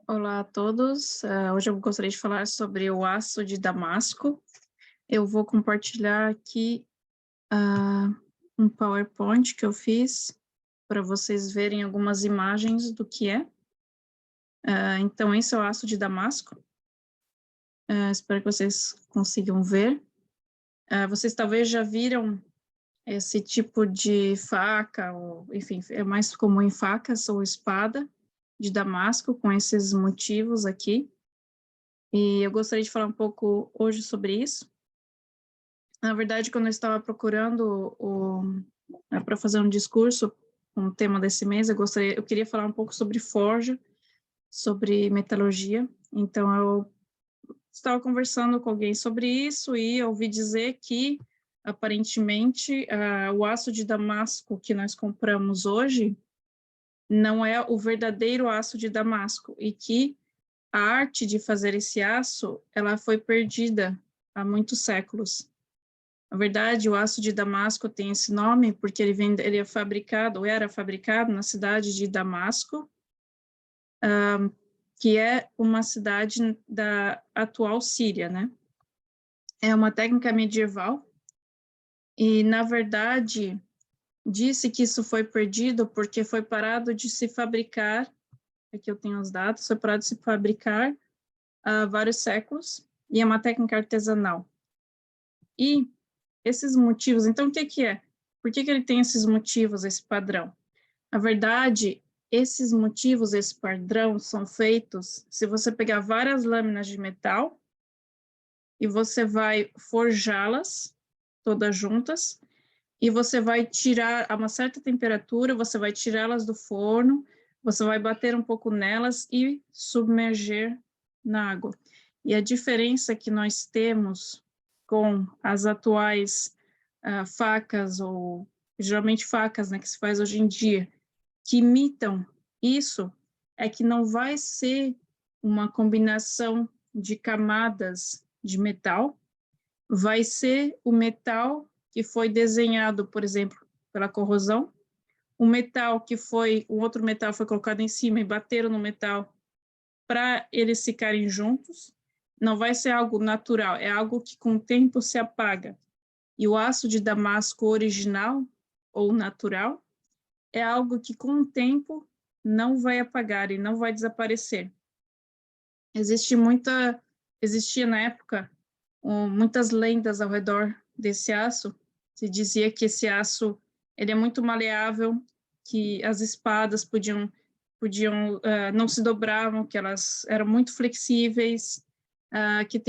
Olá a todos. Hoje eu gostaria de falar sobre o aço de damasco. Eu vou compartilhar aqui ah, um PowerPoint que eu fiz para vocês verem algumas imagens do que é. Então, esse é o aço de damasco. Espero que vocês consigam ver. Vocês talvez já viram esse tipo de faca, ou, enfim, é mais comum em facas ou espada de damasco, com esses motivos aqui. E eu gostaria de falar um pouco hoje sobre isso. Na verdade, quando eu estava procurando para fazer um discurso com o tema desse mês, eu queria falar um pouco sobre forja, sobre metalurgia. Então, eu estava conversando com alguém sobre isso e ouvi dizer que, aparentemente, o aço de damasco que nós compramos hoje não é o verdadeiro aço de damasco e que a arte de fazer esse aço, ela foi perdida há muitos séculos. Na verdade, o aço de damasco tem esse nome porque ele é fabricado, ou era fabricado na cidade de Damasco, que é uma cidade da atual Síria, né? É uma técnica medieval e, na verdade, disse que isso foi perdido porque foi parado de se fabricar, aqui eu tenho os dados, foi parado de se fabricar há vários séculos e é uma técnica artesanal. E esses motivos, então o que que é? Por que que ele tem esses motivos, esse padrão? Na verdade, esses motivos, esse padrão, são feitos se você pegar várias lâminas de metal e você vai forjá-las todas juntas e você vai tirar a uma certa temperatura, você vai tirá-las do forno, você vai bater um pouco nelas e submerger na água. E a diferença que nós temos com as atuais facas, ou geralmente facas, né, que se faz hoje em dia, que imitam isso, é que não vai ser uma combinação de camadas de metal, vai ser o metal que foi desenhado, por exemplo, pela corrosão, o metal que foi, o outro metal foi colocado em cima e bateram no metal para eles ficarem juntos, não vai ser algo natural, é algo que com o tempo se apaga. E o aço de damasco original ou natural é algo que com o tempo não vai apagar e não vai desaparecer. Existia na época muitas lendas ao redor desse aço. Se dizia que esse aço ele é muito maleável, que as espadas podiam não se dobravam, que elas eram muito flexíveis, que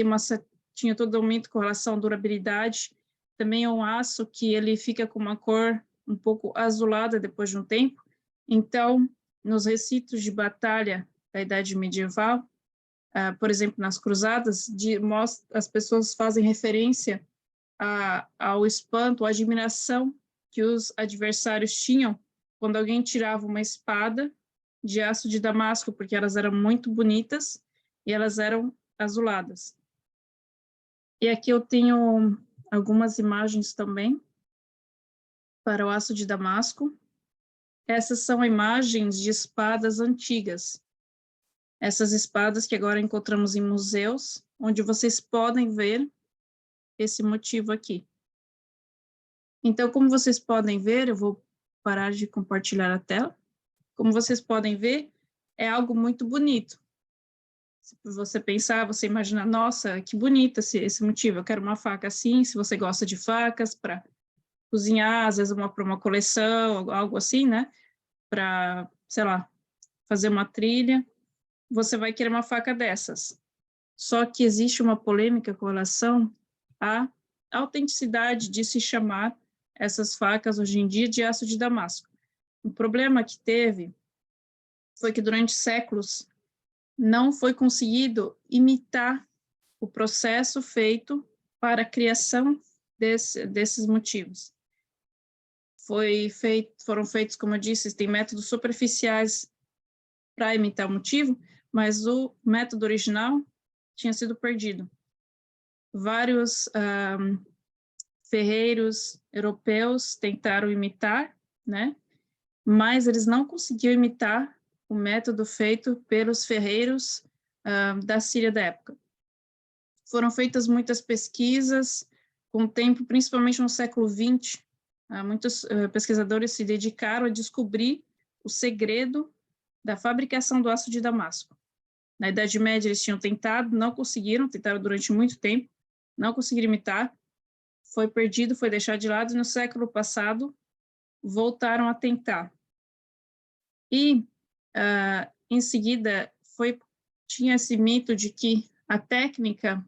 tinha totalmente com relação à durabilidade. Também é um aço que ele fica com uma cor um pouco azulada depois de um tempo. Então, nos recintos de batalha da Idade Medieval, por exemplo, nas cruzadas, as pessoas fazem referência ao espanto, à admiração que os adversários tinham quando alguém tirava uma espada de aço de damasco, porque elas eram muito bonitas e elas eram azuladas. E aqui eu tenho algumas imagens também para o aço de damasco. Essas são imagens de espadas antigas. Essas espadas que agora encontramos em museus, onde vocês podem ver esse motivo aqui. Então, como vocês podem ver, eu vou parar de compartilhar a tela. Como vocês podem ver, é algo muito bonito. Se você pensar, você imaginar, nossa, que bonito esse motivo, eu quero uma faca assim, se você gosta de facas para cozinhar, às vezes para uma coleção, algo assim, né? Para, sei lá, fazer uma trilha, você vai querer uma faca dessas. Só que existe uma polêmica com relação à autenticidade de se chamar essas facas hoje em dia de aço de damasco. O problema que teve foi que durante séculos não foi conseguido imitar o processo feito para a criação desses motivos. Foram feitos, como eu disse, tem métodos superficiais para imitar o motivo, mas o método original tinha sido perdido. Vários ferreiros europeus tentaram imitar, né? Mas eles não conseguiam imitar o método feito pelos ferreiros da Síria da época. Foram feitas muitas pesquisas, com o tempo, principalmente no século XX, muitos pesquisadores se dedicaram a descobrir o segredo da fabricação do aço de Damasco. Na Idade Média eles tinham tentado, não conseguiram, tentaram durante muito tempo, não conseguiram imitar, foi perdido, foi deixado de lado, e no século passado voltaram a tentar. E, em seguida, tinha esse mito de que a técnica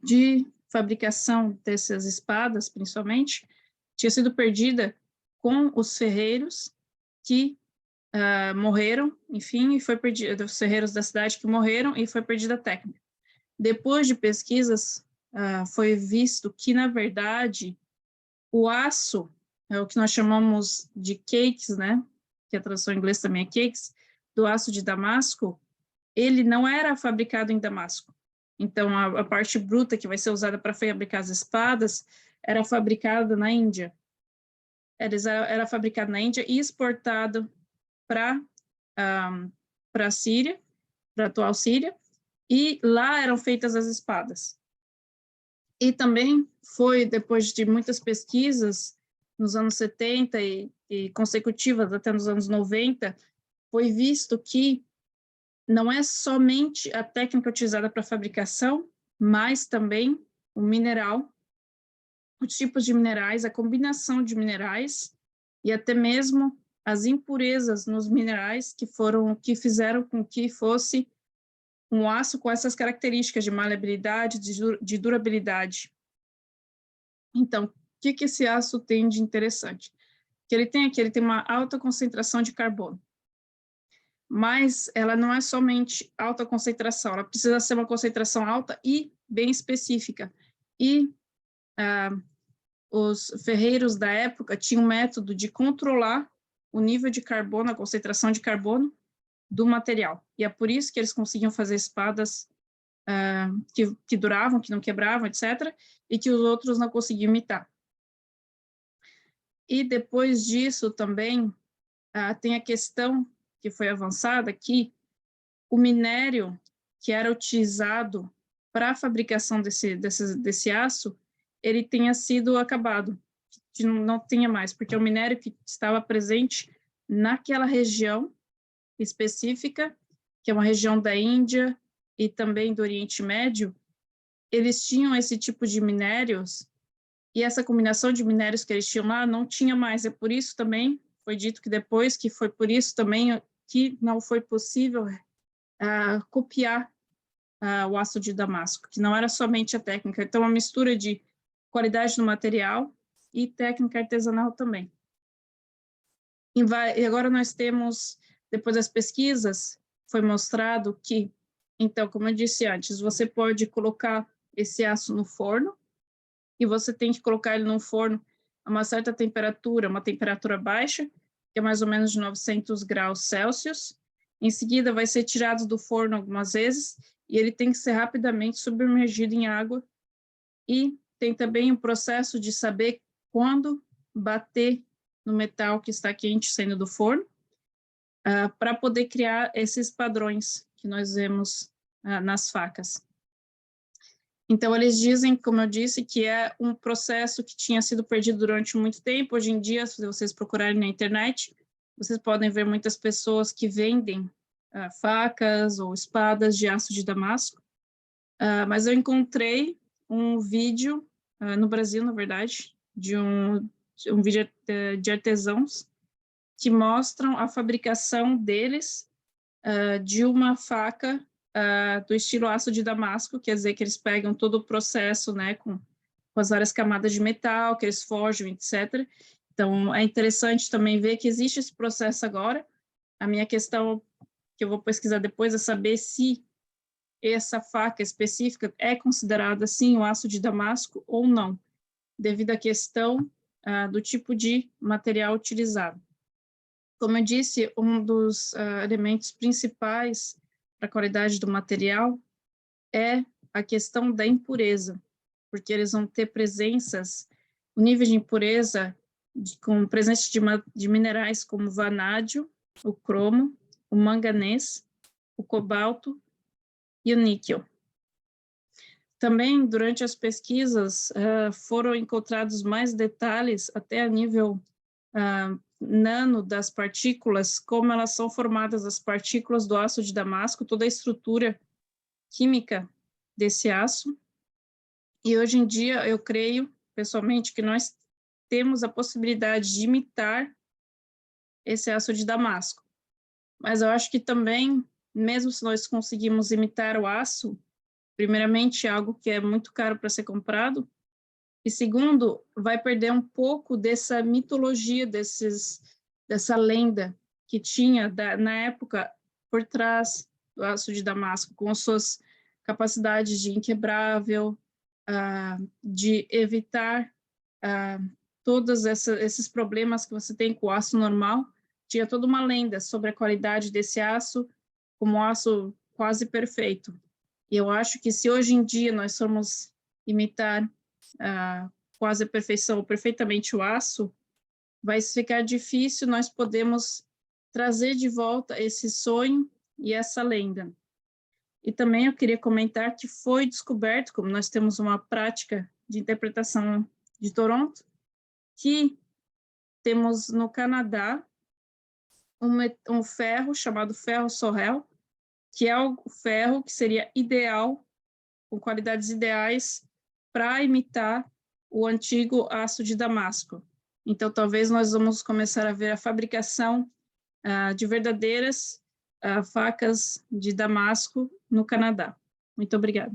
de fabricação dessas espadas, principalmente, tinha sido perdida com os ferreiros que morreram, enfim, e foi perdida, os ferreiros da cidade que morreram e foi perdida a técnica. Depois de pesquisas, foi visto que, na verdade, o aço, é o que nós chamamos de cakes, né, que a tradução em inglês também é cakes, do aço de Damasco, ele não era fabricado em Damasco. Então, a parte bruta que vai ser usada para fabricar as espadas era fabricada na Índia. Era fabricado na Índia e exportado para a Síria, para a atual Síria, e lá eram feitas as espadas. E também foi, depois de muitas pesquisas, nos anos 70 e consecutivas até nos anos 90, foi visto que não é somente a técnica utilizada para fabricação, mas também o mineral, os tipos de minerais, a combinação de minerais e até mesmo as impurezas nos minerais que fizeram com que fosse um aço com essas características de maleabilidade, de durabilidade. Então, o que esse aço tem de interessante? Que ele tem uma alta concentração de carbono. Mas ela não é somente alta concentração, ela precisa ser uma concentração alta e bem específica. E os ferreiros da época tinham um método de controlar o nível de carbono, a concentração de carbono do material. E é por isso que eles conseguiam fazer espadas que duravam, que não quebravam, etc., e que os outros não conseguiam imitar. E depois disso também tem a questão que foi avançada, que o minério que era utilizado para a fabricação desse aço, ele tenha sido acabado, que não tinha mais, porque o minério que estava presente naquela região específica, que é uma região da Índia e também do Oriente Médio, eles tinham esse tipo de minérios, e essa combinação de minérios que eles tinham lá não tinha mais. É por isso também, foi dito que depois, que foi por isso também que não foi possível copiar o aço de Damasco, que não era somente a técnica. Então, uma mistura de qualidade do material e técnica artesanal também. E agora nós temos, depois das pesquisas, foi mostrado que, então, como eu disse antes, você pode colocar esse aço no forno, e você tem que colocar ele no forno a uma certa temperatura, uma temperatura baixa, que é mais ou menos de 900 graus Celsius. Em seguida, vai ser tirado do forno algumas vezes, e ele tem que ser rapidamente submergido em água. E tem também o processo de saber quando bater no metal que está quente saindo do forno, para poder criar esses padrões que nós vemos nas facas. Então, eles dizem, como eu disse, que é um processo que tinha sido perdido durante muito tempo. Hoje em dia, se vocês procurarem na internet, vocês podem ver muitas pessoas que vendem facas ou espadas de aço de Damasco. Mas eu encontrei um vídeo, no Brasil, na verdade, de um vídeo de artesãos que mostram a fabricação deles de uma faca do estilo aço de Damasco, quer dizer que eles pegam todo o processo, né, com as várias camadas de metal, que eles forjam, etc. Então, é interessante também ver que existe esse processo agora. A minha questão, que eu vou pesquisar depois, é saber se essa faca específica é considerada, sim, o aço de Damasco ou não, devido à questão do tipo de material utilizado. Como eu disse, um dos elementos principais para a qualidade do material é a questão da impureza, porque eles vão ter presenças, o nível de impureza com presença de minerais como vanádio o cromo, o manganês, o cobalto e o níquel. Também, durante as pesquisas, foram encontrados mais detalhes, até a nível nano das partículas, como elas são formadas, as partículas do aço de damasco, toda a estrutura química desse aço. E hoje em dia, eu creio, pessoalmente, que nós temos a possibilidade de imitar esse aço de damasco. Mas eu acho que também, mesmo se nós conseguimos imitar o aço, primeiramente, é algo que é muito caro para ser comprado, e segundo, vai perder um pouco dessa mitologia, dessa lenda que tinha na época por trás do aço de damasco, com suas capacidades de inquebrável, de evitar todos esses problemas que você tem com o aço normal. Tinha toda uma lenda sobre a qualidade desse aço, como um aço quase perfeito. E eu acho que se hoje em dia nós formos imitar quase a perfeição, ou perfeitamente o aço, vai ficar difícil nós podemos trazer de volta esse sonho e essa lenda. E também eu queria comentar que foi descoberto, como nós temos uma prática de interpretação de Toronto, que temos no Canadá um ferro chamado ferro Sorel, que é o ferro que seria ideal, com qualidades ideais, para imitar o antigo aço de damasco. Então, talvez nós vamos começar a ver a fabricação de verdadeiras facas de damasco no Canadá. Muito obrigada.